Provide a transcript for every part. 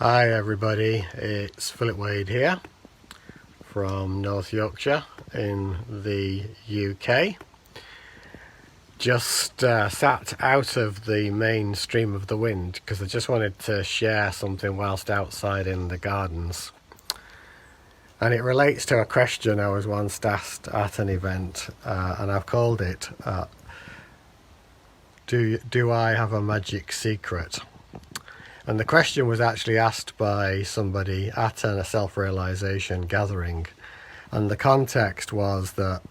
Hi everybody, it's Philip Wade here from North Yorkshire in the UK. Just sat out of the main stream of the wind because I just wanted to share something whilst outside in the gardens. And it relates to a question I was once asked at an event, and I've called it, do I have a magic secret? And the question was actually asked by somebody at a Self Realisation gathering. And the context was that,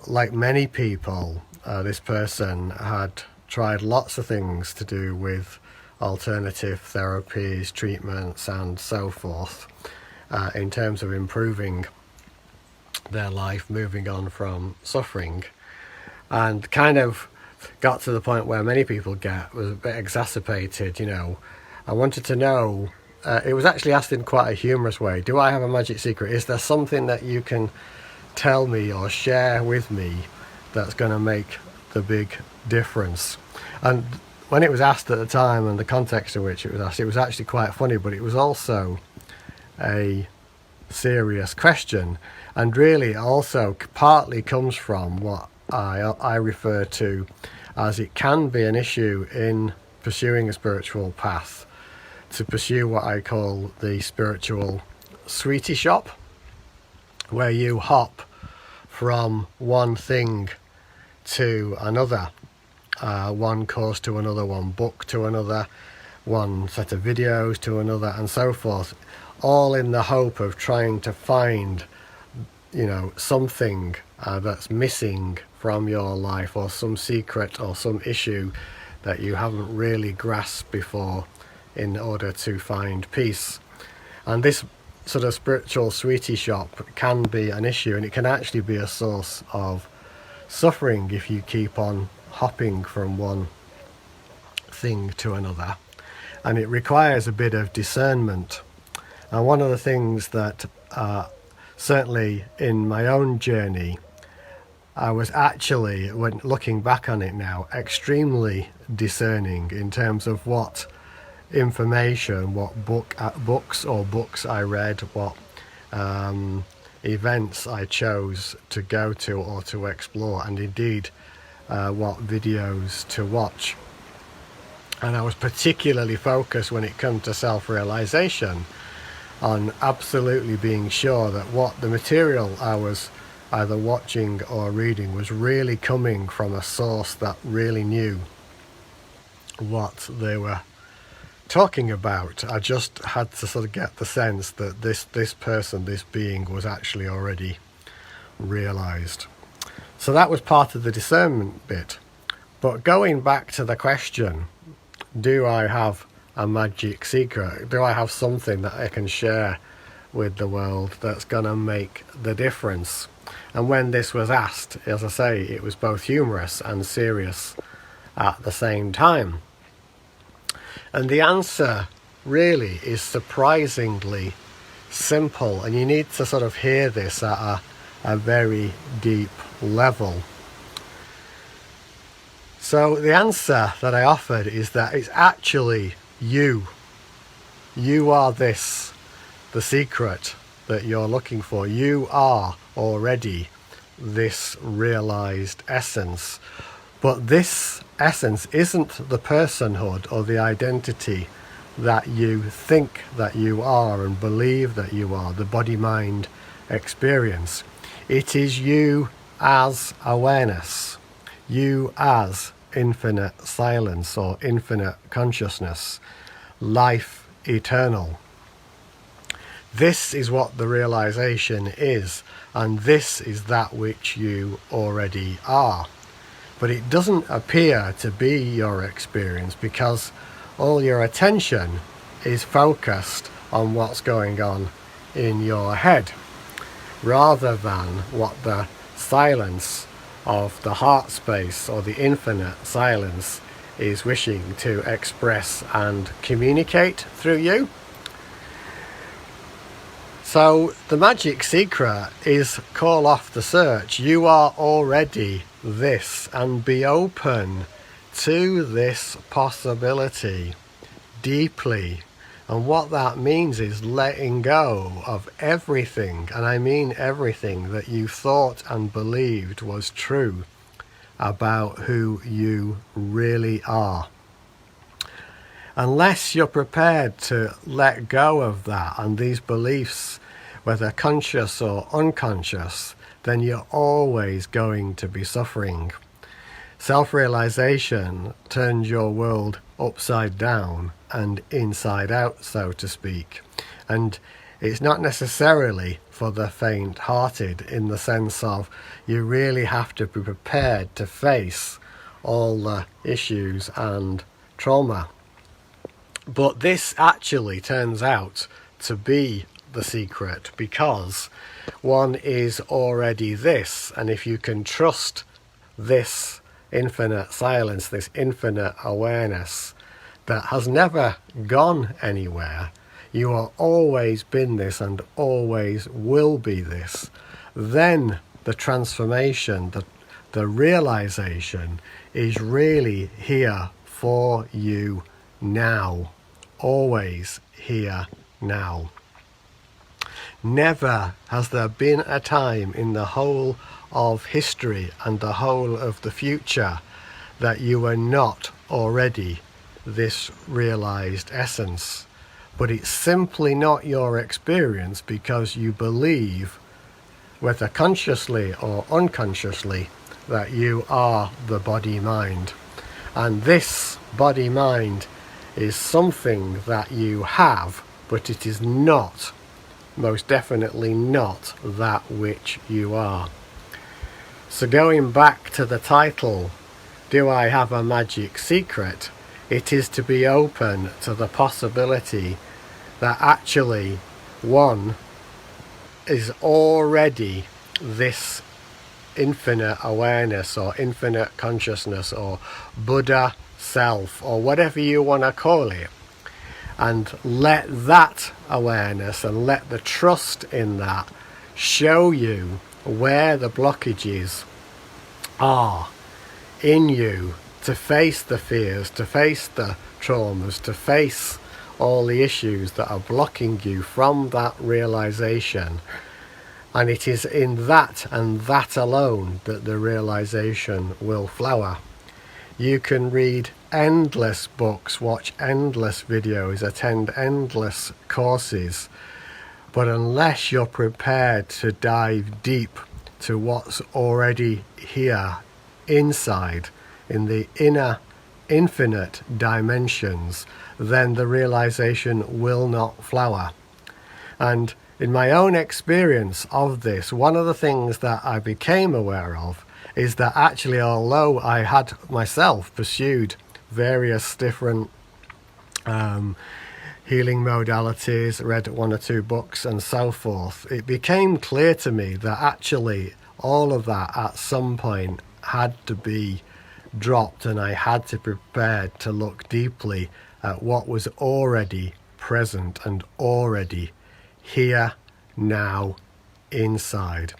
like many people, this person had tried lots of things to do with alternative therapies, treatments, and so forth, in terms of improving their life, moving on from suffering. And kind of got to the point where many people was a bit exacerbated. I wanted to know, it was actually asked in quite a humorous way, do I have a magic secret? Is there something that you can tell me or share with me that's going to make the big difference? And when it was asked at the time and the context in which it was asked, it was actually quite funny, but it was also a serious question, and really also partly comes from what I refer to as it can be an issue in pursuing a spiritual path, to pursue what I call the spiritual sweetie shop, where you hop from one thing to another, one course to another, one book to another, one set of videos to another, and so forth, all in the hope of trying to find something that's missing from your life, or some secret or some issue that you haven't really grasped before, in order to find peace. And this sort of spiritual sweetie shop can be an issue, and it can actually be a source of suffering if you keep on hopping from one thing to another. And it requires a bit of discernment. And one of the things that certainly in my own journey, I was actually, when looking back on it now, extremely discerning in terms of what information, what books I read, what events I chose to go to or to explore, and indeed what videos to watch. And I was particularly focused when it comes to self-realization on absolutely being sure that what the material I was either watching or reading was really coming from a source that really knew what they were talking about. I just had to sort of get the sense that this person, this being, was actually already realized. So that was part of the discernment bit. But going back to the question, do I have a magic secret? Do I have something that I can share with the world that's going to make the difference? And when this was asked, as I say, it was both humorous and serious at the same time. And the answer really is surprisingly simple, and you need to sort of hear this at a very deep level. So the answer that I offered is that it's actually you. You are the secret that you're looking for. You are already this realized essence. But this essence isn't the personhood or the identity that you think that you are and believe that you are, the body-mind experience. It is you as awareness, you as infinite silence or infinite consciousness, life eternal. This is what the realization is, and this is that which you already are. But it doesn't appear to be your experience because all your attention is focused on what's going on in your head, rather than what the silence of the heart space or the infinite silence is wishing to express and communicate through you. So the magic secret is call off the search. You are already this, and be open to this possibility deeply, And what that means is letting go of everything, and I mean everything, that you thought and believed was true about who you really are. Unless you're prepared to let go of that and these beliefs, whether conscious or unconscious, then you're always going to be suffering. Self-realization turns your world upside down and inside out, so to speak. And it's not necessarily for the faint-hearted, in the sense of you really have to be prepared to face all the issues and trauma. But this actually turns out to be the secret, because one is already this, and if you can trust this infinite silence, this infinite awareness that has never gone anywhere, you are always been this and always will be this, then the transformation, the realization is really here for you now, always here now. Never has there been a time in the whole of history and the whole of the future that you were not already this realized essence. But it's simply not your experience, because you believe, whether consciously or unconsciously, that you are the body-mind. And this body-mind is something that you have, but it is not, most definitely not, that which you are. So going back to the title, Do I Have a Magic Secret? It is to be open to the possibility that actually one is already this infinite awareness or infinite consciousness or Buddha self or whatever you want to call it. And let that awareness and let the trust in that show you where the blockages are in you, to face the fears, to face the traumas, to face all the issues that are blocking you from that realization. And it is in that and that alone that the realization will flower. You can read endless books, watch endless videos, attend endless courses, but unless you're prepared to dive deep to what's already here inside, in the inner infinite dimensions, then the realization will not flower. And in my own experience of this, one of the things that I became aware of is that actually, although I had myself pursued various different healing modalities, read one or two books and so forth, it became clear to me that actually all of that at some point had to be dropped, and I had to be prepared to look deeply at what was already present and already here, now, inside.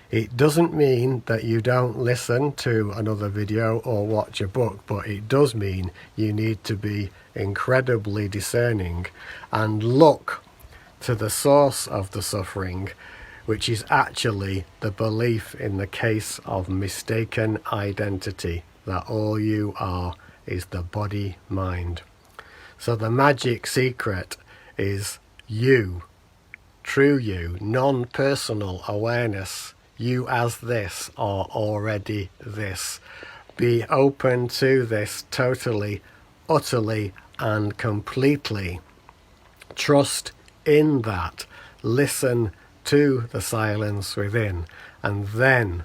It doesn't mean that you don't listen to another video or watch a book, but it does mean you need to be incredibly discerning and look to the source of the suffering, which is actually the belief in the case of mistaken identity, that all you are is the body-mind. So the magic secret is you, true you, non-personal awareness. You as this are already this. Be open to this totally, utterly, and completely. Trust in that. Listen to the silence within, and then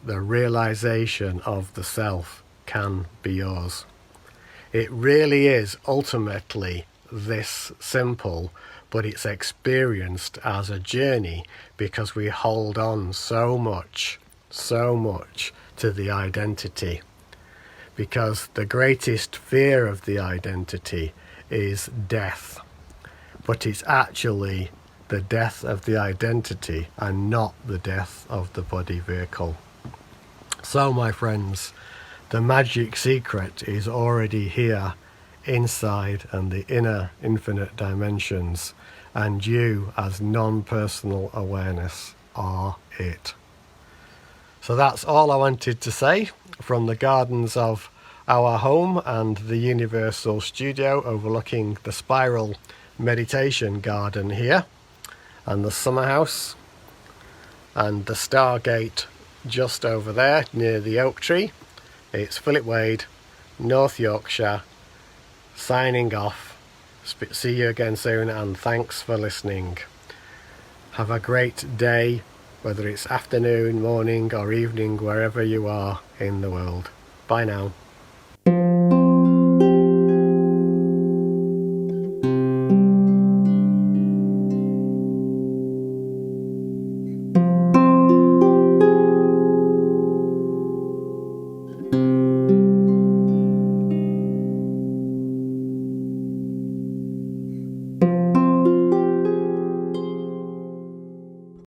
the realization of the self can be yours. It really is ultimately this simple, but it's experienced as a journey because we hold on so much to the identity. Because the greatest fear of the identity is death. But it's actually the death of the identity and not the death of the body vehicle. So my friends, the magic secret is already here inside and the inner infinite dimensions, and you as non-personal awareness are it. So that's all I wanted to say from the gardens of our home and the Universal Studio overlooking the Spiral Meditation Garden here, and the Summerhouse, and the Stargate just over there near the oak tree. It's Philip Wade, North Yorkshire, signing off. See you again soon, and thanks for listening. Have a great day, whether it's afternoon, morning or evening, wherever you are in the world. Bye now.